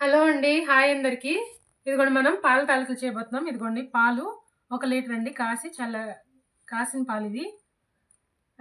Hello అండి. Hi అందరికీ. ఇదిగోండి మనం పాల తాలికలు చేయబోతున్నాం. ఇదిగోండి పాలు 1 లీటర్ అండి కాసిన పాలు ఇవి.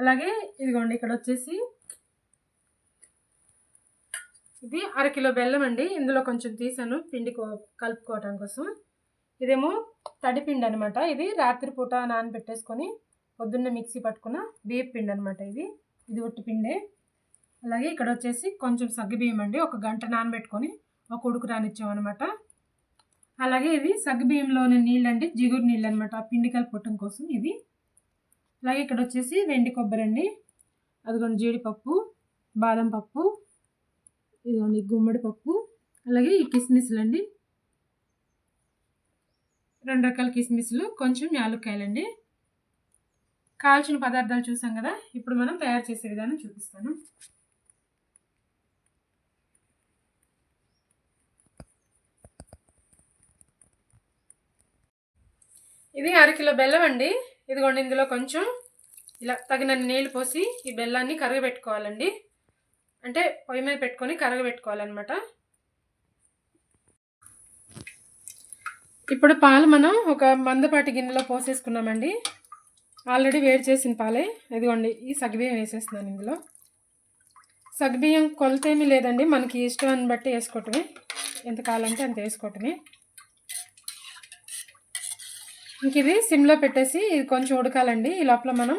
అలాగే ఇదిగోండి ఇక్కడొచ్చేసి ఇది అరకిలో బెల్లం అండి. ఇందులో కొంచెం తీసాను పిండి కలుపుకోవటం కోసం. ఇదేమో తడి పిండి అనమాట. ఇది రాత్రిపూట నానబెట్టేసుకొని పొద్దున్నే మిక్సీ పట్టుకున్న బియ్యపు పిండి అనమాట ఇది ఒట్టి పిండే. అలాగే ఇక్కడ వచ్చేసి కొంచెం సగ్గుబియ్యం అండి. 1 గంట నానబెట్టుకొని ఒక ఉడుకు రానిచ్చామన్నమాట. అలాగే ఇది సగ్గుబియ్యంలోని నీళ్ళండి, జిగురు నీళ్ళు అనమాట, పిండి కలుపుకోవటం కోసం ఇది. అలాగే ఇక్కడ వచ్చేసి వెండి కొబ్బరి అండి, అదిగోండి జీడిపప్పు, బాదం పప్పు, ఇదిగోండి గుమ్మడి పప్పు, అలాగే ఈ కిస్మిస్లు అండి, 2 రకాల కిస్మిస్లు, కొంచెం యాలక్కాయలండి. కాల్చిన పదార్థాలు చూసాం కదా. ఇప్పుడు మనం తయారు చేసే విధానం చూపిస్తాను. ఇది అరకిలో బెల్లం అండి. ఇదిగోండి ఇందులో కొంచెం ఇలా తగినన్ని నీళ్ళు పోసి ఈ బెల్లాన్ని కరగబెట్టుకోవాలండి. అంటే పొయ్యి మీద పెట్టుకొని కరగబెట్టుకోవాలన్నమాట. ఇప్పుడు పాలు మనం ఒక మందపాటి గిన్నెలో పోసేసుకున్నామండి. ఆల్రెడీ వేడి చేసిన పాలే. ఇదిగోండి ఈ సగ్గుబియ్యం వేసేస్తున్నాను ఇందులో. సగ్గుబియ్యం కొలతేమీ లేదండి, మనకి ఇష్టాన్ని బట్టి వేసుకోవటమే, ఎంత కావాలంటే అంత వేసుకోవటమే. ఇంక ఇది సిమ్లో పెట్టేసి ఇది కొంచెం ఉడకాలండి. ఈ లోపల మనం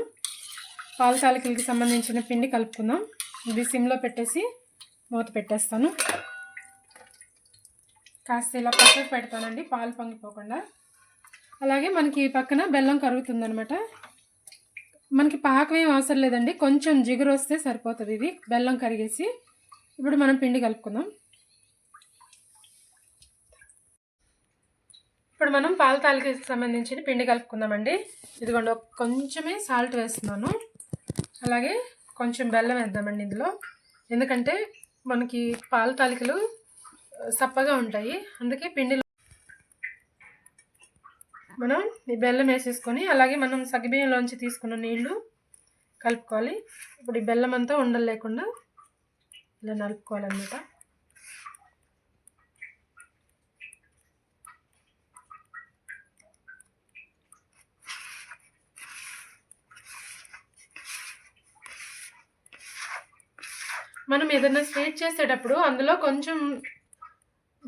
పాల తాలికలకి సంబంధించిన పిండి కలుపుకుందాం. ఇది సిమ్లో పెట్టేసి మూత పెట్టేస్తాను. కాస్త ఇలా పక్కకు పెడతానండి, పాలు పొంగిపోకుండా. అలాగే మనకి పక్కన బెల్లం కరుగుతుందనమాట. మనకి పాకం ఏం అవసరం లేదండి, కొంచెం జిగురు వస్తే సరిపోతుంది ఇది బెల్లం కరిగేసి. ఇప్పుడు మనం పిండి కలుపుకుందాం. ఇప్పుడు మనం పాల తాలికకి సంబంధించిన పిండి కలుపుకుందామండి. ఇదిగోండి కొంచెమే సాల్ట్ వేస్తున్నాను. అలాగే కొంచెం బెల్లం వేద్దామండి ఇందులో, ఎందుకంటే మనకి పాల తాలికలు సప్పగా ఉంటాయి, అందుకే పిండిలో మనం ఈ బెల్లం వేసేసుకొని అలాగే మనం సగ్గుబియ్యంలోంచి తీసుకున్న నీళ్లు కలుపుకోవాలి. ఇప్పుడు ఈ బెల్లం అంతా ఉండలు లేకుండా ఇలా నలుపుకోవాలన్నమాట. మనం ఏదైనా స్వీట్ చేసేటప్పుడు అందులో కొంచెం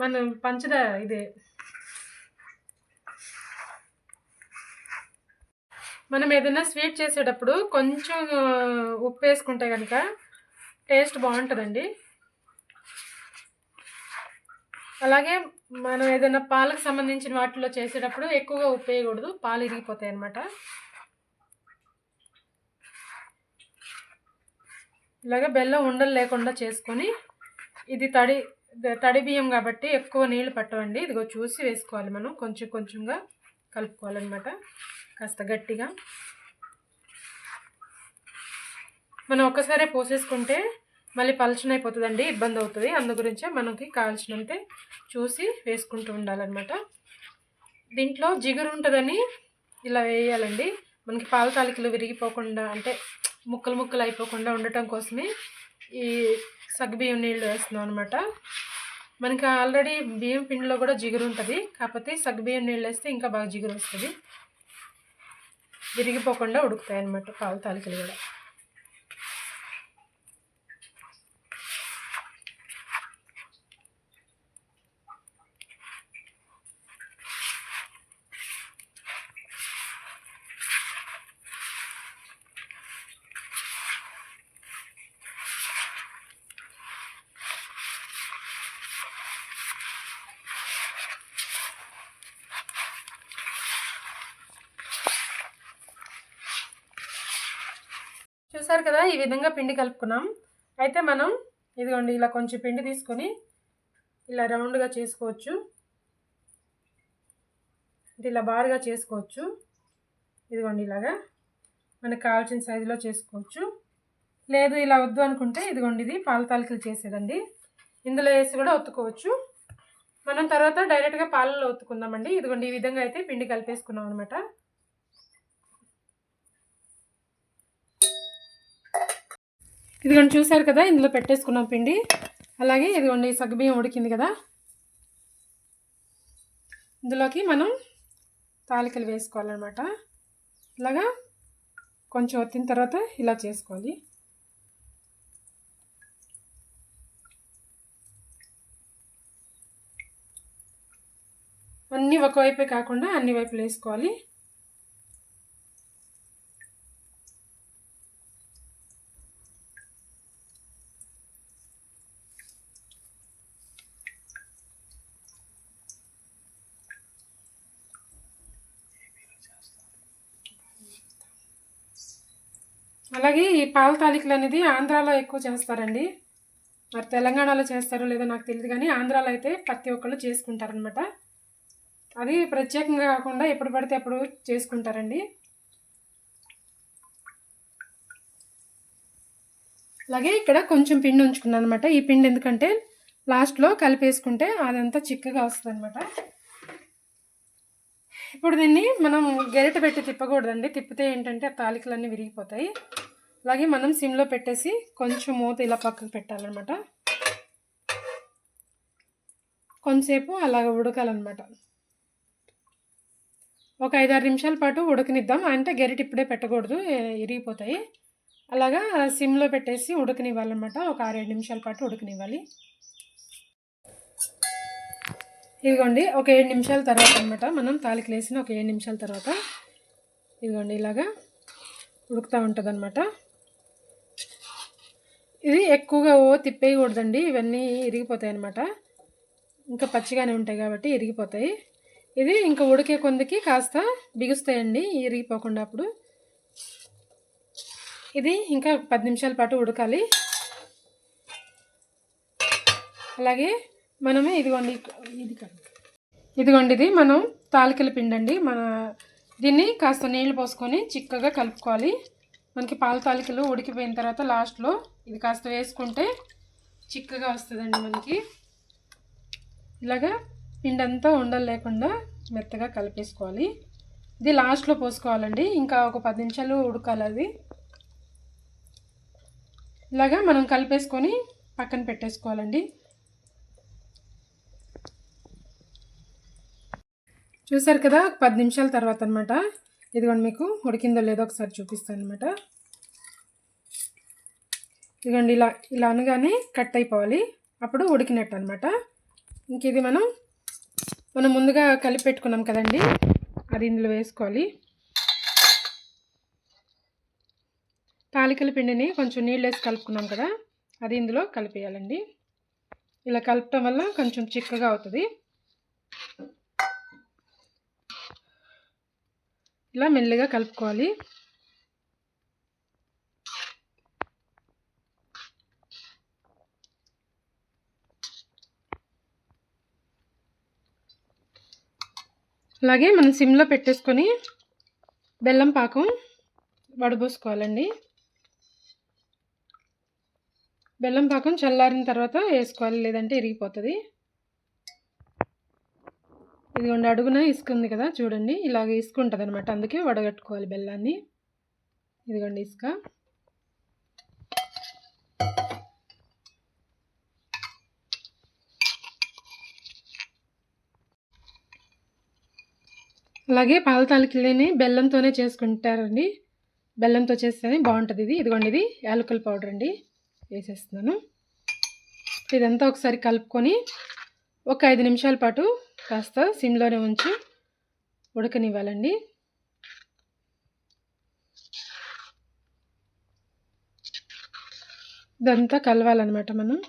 మనం మనం ఏదైనా స్వీట్ చేసేటప్పుడు కొంచెం ఉప్పు వేసుకుంటే కనుక టేస్ట్ బాగుంటుందండి. అలాగే మనం ఏదైనా పాలకు సంబంధించిన వాటిలో చేసేటప్పుడు ఎక్కువగా ఉప్పు వేయకూడదు, పాలు ఇరిగిపోతాయి అన్నమాట. ఇలాగే బెల్లం ఉండలు లేకుండా చేసుకొని, ఇది తడి బియ్యం కాబట్టి ఎక్కువ నీళ్ళు పట్టవండి. ఇదిగో చూసి వేసుకోవాలి, మనం కొంచెం కొంచెంగా కలుపుకోవాలన్నమాట, కాస్త గట్టిగా. మనం ఒక్కసారే పోసేసుకుంటే మళ్ళీ పలచన అయిపోతుందండి, ఇబ్బంది అవుతుంది. అందు గురించే మనకి కావాల్సినంతే చూసి వేసుకుంటూ ఉండాలన్నమాట. దీంట్లో జిగురు ఉంటుందని ఇలా వేయాలండి, మనకి పాల తాలికలు విరిగిపోకుండా, అంటే ముక్కలు ముక్కలు అయిపోకుండా ఉండటం కోసమే ఈ సగ్గుబియ్యం నీళ్ళు వేస్తున్నాం అనమాట. మనకి ఆల్రెడీ బియ్యం పిండిలో కూడా జిగురు ఉంటుంది, కాకపోతే సగ్గుబియ్యం నీళ్ళు వేస్తే ఇంకా బాగా జిగురు వస్తుంది, విరిగిపోకుండా ఉడుకుతాయి అన్నమాట పాల తాలికలు కూడా. చూసారు కదా, ఈ విధంగా పిండి కలుపుకున్నాం. అయితే మనం ఇదిగోండి ఇలా కొంచెం పిండి తీసుకొని ఇలా రౌండ్గా చేసుకోవచ్చు, అంటే ఇలా బారుగా చేసుకోవచ్చు. ఇదిగోండి ఇలాగా మనకు కావాల్సిన సైజులో చేసుకోవచ్చు. లేదు ఇలా వద్దు అనుకుంటే ఇదిగోండి ఇది పాల తాలికలు చేసేదండి, ఇందులో వేసి కూడా ఒత్తుకోవచ్చు. మనం తర్వాత డైరెక్ట్గా పాలలో ఒత్తుకుందామండి. ఇదిగోండి ఈ విధంగా అయితే పిండి కలిపేసుకున్నాం అనమాట. ఇదిగోండి చూసారు కదా, ఇందులో పెట్టేసుకున్నాం పిండి. అలాగే ఇదిగోండి సగ్గుబియ్యం ఉడికింది కదా, ఇందులోకి మనం తాలికలు వేసుకోవాలన్నమాట. ఇలాగా కొంచెం వచ్చిన తర్వాత ఇలా చేసుకోవాలి. అన్నీ ఒకవైపే కాకుండా అన్ని వైపులు వేసుకోవాలి. అలాగే ఈ పాల తాలికలు అనేది ఆంధ్రాలో ఎక్కువ చేస్తారండి. మరి తెలంగాణలో చేస్తారో లేదో నాకు తెలియదు, కానీ ఆంధ్రాలో అయితే ప్రతి ఒక్కళ్ళు చేసుకుంటారనమాట. అది ప్రత్యేకంగా కాకుండా ఎప్పుడు పడితే అప్పుడు చేసుకుంటారండి. అలాగే ఇక్కడ కొంచెం పిండి ఉంచుకున్నాను అనమాట. ఈ పిండి ఎందుకంటే లాస్ట్లో కలిపేసుకుంటే అదంతా చిక్కగా వస్తుంది అనమాట. ఇప్పుడు దీన్ని మనం గరిట పెట్టి తిప్పకూడదండి. తిప్పితే ఏంటంటే ఆ తాలికలన్నీ విరిగిపోతాయి. అలాగే మనం సిమ్లో పెట్టేసి కొంచెం మూత ఇలా పక్కకు పెట్టాలన్నమాట. కొంచెంసేపు అలాగ ఉడకాలన్నమాట. ఒక 5-6 నిమిషాల పాటు ఉడకనిద్దాం. అంటే గరిట ఇప్పుడే పెట్టకూడదు, ఇరిగిపోతాయి. అలాగా సిమ్లో పెట్టేసి ఉడకనివ్వాలన్నమాట. ఒక 6-7 నిమిషాల పాటు ఉడకనివ్వాలి. ఇదిగోండి ఒక 7 నిమిషాల తర్వాత అనమాట, మనం తాలికలు వేసిన ఒక 7 నిమిషాల తర్వాత ఇదిగోండి ఇలాగా ఉడుకుతూ ఉంటుంది అనమాట. ఇది ఎక్కువగా తిప్పేయకూడదండి, ఇవన్నీ ఇరిగిపోతాయి అనమాట. ఇంకా పచ్చిగానే ఉంటాయి కాబట్టి ఇరిగిపోతాయి. ఇది ఇంకా ఉడికే కొందికి కాస్త బిగుస్తాయండి ఇరిగిపోకుండా. అప్పుడు ఇది ఇంకా 10 నిమిషాల పాటు ఉడకాలి. అలాగే మనమే ఇదిగోండి ఇది మనం తాలికల పిండి అండి. దీన్ని కాస్త నీళ్లు పోసుకొని చిక్కగా కలుపుకోవాలి. మనకి పాల తాలికలు ఉడికిపోయిన తర్వాత లాస్ట్లో ఇది కాస్త వేసుకుంటే చిక్కగా వస్తుందండి మనకి. ఇలాగా పిండి అంతా ఉండలు లేకుండా మెత్తగా కలిపేసుకోవాలి. ఇది లాస్ట్లో పోసుకోవాలండి. ఇంకా ఒక 10 నిమిషాలు ఉడకాలి అది. ఇలాగా మనం కలిపేసుకొని పక్కన పెట్టేసుకోవాలండి. చూసారు కదా 10 నిమిషాల తర్వాత అనమాట. ఇదిగోండి మీకు ఉడికిందో లేదో ఒకసారి చూపిస్తాను అనమాట. ఇదిగోండి ఇలా అనగానే కట్ అయిపోవాలి, అప్పుడు ఉడికినట్టు అనమాట. ఇంక ఇది మనం ముందుగా కలిపి పెట్టుకున్నాం కదండి, అది ఇందులో వేసుకోవాలి. తాలికల పిండిని కొంచెం నీళ్ళు వేసి కలుపుకున్నాం కదా, అది ఇందులో కలిపేయాలండి. ఇలా కలపటం వల్ల కొంచెం చిక్కగా అవుతుంది. ఇలా మెల్లగా కలుపుకోవాలి. అలాగే మనం సిమ్లో పెట్టేసుకొని బెల్లం పాకం వడబోసుకోవాలండి. బెల్లం పాకం చల్లారిన తర్వాత వేసుకోవాలి, లేదంటే ఇరిగిపోతుంది. ఇదిగోండి అడుగున ఇసుక ఉంది కదా, చూడండి ఇలాగ ఇసుక ఉంటుంది అనమాట, అందుకే వడగట్టుకోవాలి బెల్లాన్ని. ఇదిగోండి ఇసుక. అలాగే పాల తాలికలని బెల్లంతోనే చేసుకుంటారండి. బెల్లంతో చేస్తేనే బాగుంటుంది ఇది. ఇదిగోండి ఇది యాలకుల పౌడర్ అండి, వేసేస్తున్నాను. ఇదంతా ఒకసారి కలుపుకొని ఒక 5 నిమిషాల పాటు కాస్త సిమ్లోనే ఉంచి ఉడకనివ్వాలండి. ఇదంతా కలవాలన్నమాట మనం.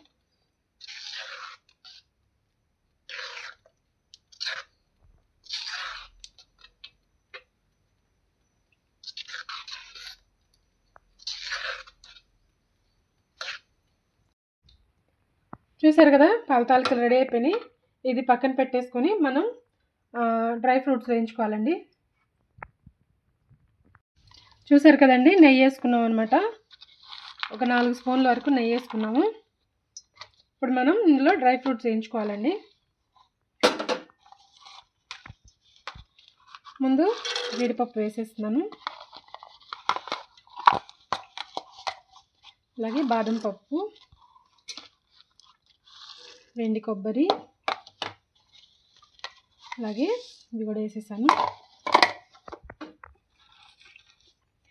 చూసారు కదా పాల తాలికలు రెడీ అయిపోయినాయి. ఇది పక్కన పెట్టేసుకొని మనం డ్రై ఫ్రూట్స్ వేయించుకోవాలండి. చూసారు కదండి, నెయ్యి వేసుకున్నాం అనమాట. ఒక 4 స్పూన్ల వరకు నెయ్యి వేసుకున్నాము. ఇప్పుడు మనం ఇందులో డ్రై ఫ్రూట్స్ వేయించుకోవాలండి. ముందు జీడిపప్పు వేసేస్తున్నాను, అలాగే బాదం పప్పు, వెండి కొబ్బరి, అలాగే ఇవి కూడా వేసేసాను.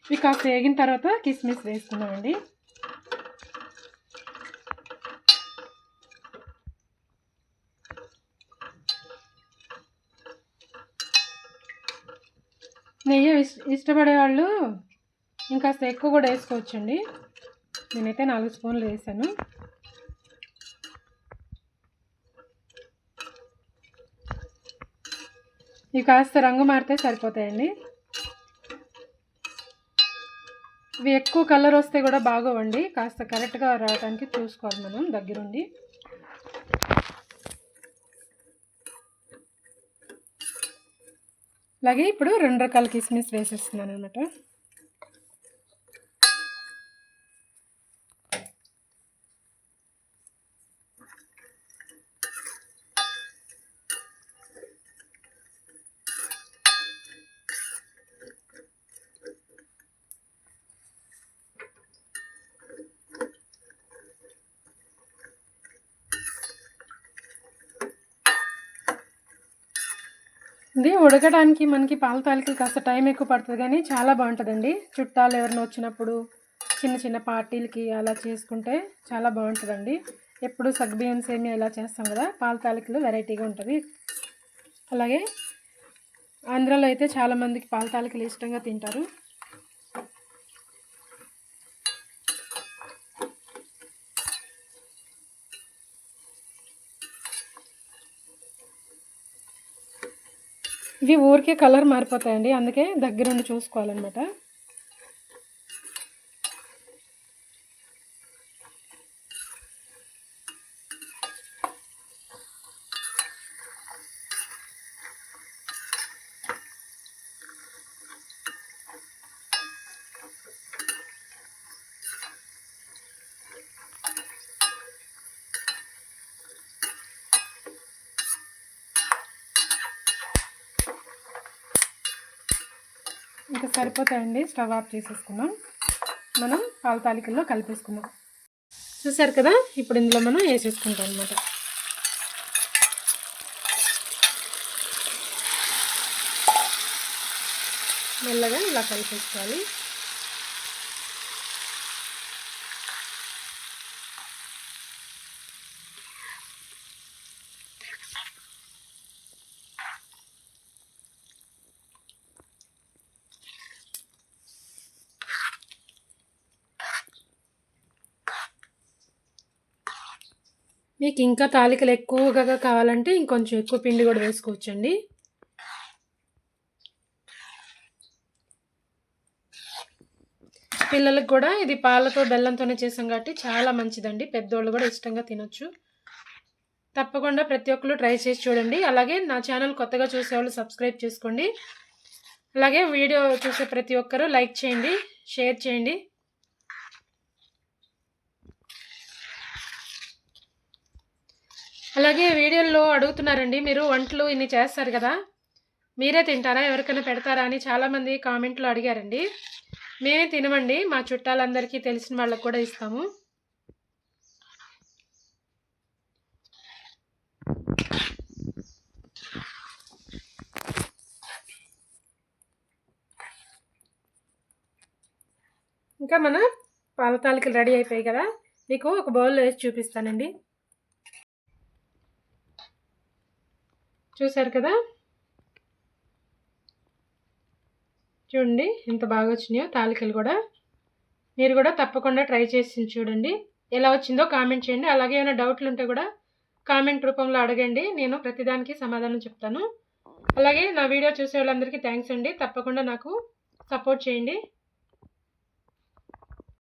ఇవి కాస్త వేగిన తర్వాత కిస్మిస్ వేసుకున్నామండి. నెయ్యి ఇష్టపడే వాళ్ళు ఇంకాస్త ఎక్కువ కూడా వేసుకోవచ్చండి. నేనైతే 4 స్పూన్లు వేసాను. ఇవి కాస్త రంగు మారితే సరిపోతాయండి. ఇవి ఎక్కువ కలర్ వస్తే కూడా బాగోవండి. కాస్త కరెక్ట్గా రావడానికి చూసుకోవాలి మనం దగ్గరుండి. అలాగే ఇప్పుడు 2 రకాల కిస్మిస్ వేసేస్తున్నాను అనమాట. ఇది ఉడకడానికి మనకి పాల తాలికలు కాస్త టైం ఎక్కువ పడుతుంది, కానీ చాలా బాగుంటుందండి. చుట్టాలు ఎవరైనా వచ్చినప్పుడు చిన్న చిన్న పార్టీలకి అలా చేసుకుంటే చాలా బాగుంటుందండి. ఎప్పుడు సగ్గుబియ్యం సేమియా ఇలా చేస్తాం కదా, పాల తాలికలు వెరైటీగా ఉంటుంది. అలాగే ఆంధ్రాలో అయితే చాలామందికి పాల తాలికలు ఇష్టంగా తింటారు. ఇవి ఊరికే కలర్ మారిపోతాయండి, అందుకే దగ్గరుండి చూసుకోవాలన్నమాట. ఇంకా సరిపోతాయండి. స్టవ్ ఆఫ్ చేసేసుకున్నాం. మనం పాల తాలికల్లో కలిపేసుకున్నాం. చూసారు కదా, ఇప్పుడు ఇందులో మనం వేసేసుకుంటాం అన్నమాట. మెల్లగా ఇలా కలిపేసుకోవాలి. మీకు ఇంకా తాలికలు ఎక్కువగా కావాలంటే ఇంకొంచెం ఎక్కువ పిండి కూడా వేసుకోవచ్చండి. పిల్లలకు కూడా ఇది పాలతో బెల్లంతోనే చేసాం కాబట్టి చాలా మంచిదండి. పెద్దోళ్ళు కూడా ఇష్టంగా తినొచ్చు. తప్పకుండా ప్రతి ఒక్కరు ట్రై చేసి చూడండి. అలాగే నా ఛానల్ కొత్తగా చూసేవాళ్ళు సబ్స్క్రైబ్ చేసుకోండి. అలాగే వీడియో చూసే ప్రతి ఒక్కరూ లైక్ చేయండి, షేర్ చేయండి. అలాగే వీడియోల్లో అడుగుతున్నారండి, మీరు వంటలు ఇన్ని చేస్తారు కదా, మీరే తింటారా, ఎవరికైనా పెడతారా అని చాలామంది కామెంట్లో అడిగారండి. మేమే తినమండి, మా చుట్టాలందరికీ తెలిసిన వాళ్ళకు కూడా ఇస్తాము. ఇంకా మన పాల తాలికలు రెడీ అయిపోయాయి కదా, మీకు ఒక బౌల్లో వేసి చూపిస్తానండి. చూసారు కదా, చూడండి ఎంత బాగా వచ్చినాయో తాలికలు కూడా. మీరు కూడా తప్పకుండా ట్రై చేసి చూడండి, ఎలా వచ్చిందో కామెంట్ చేయండి. అలాగే ఏమైనా డౌట్లు ఉంటే కూడా కామెంట్ రూపంలో అడగండి, నేను ప్రతిదానికి సమాధానం చెప్తాను. అలాగే నా వీడియో చూసే వాళ్ళందరికీ థ్యాంక్స్ అండి. తప్పకుండా నాకు సపోర్ట్ చేయండి.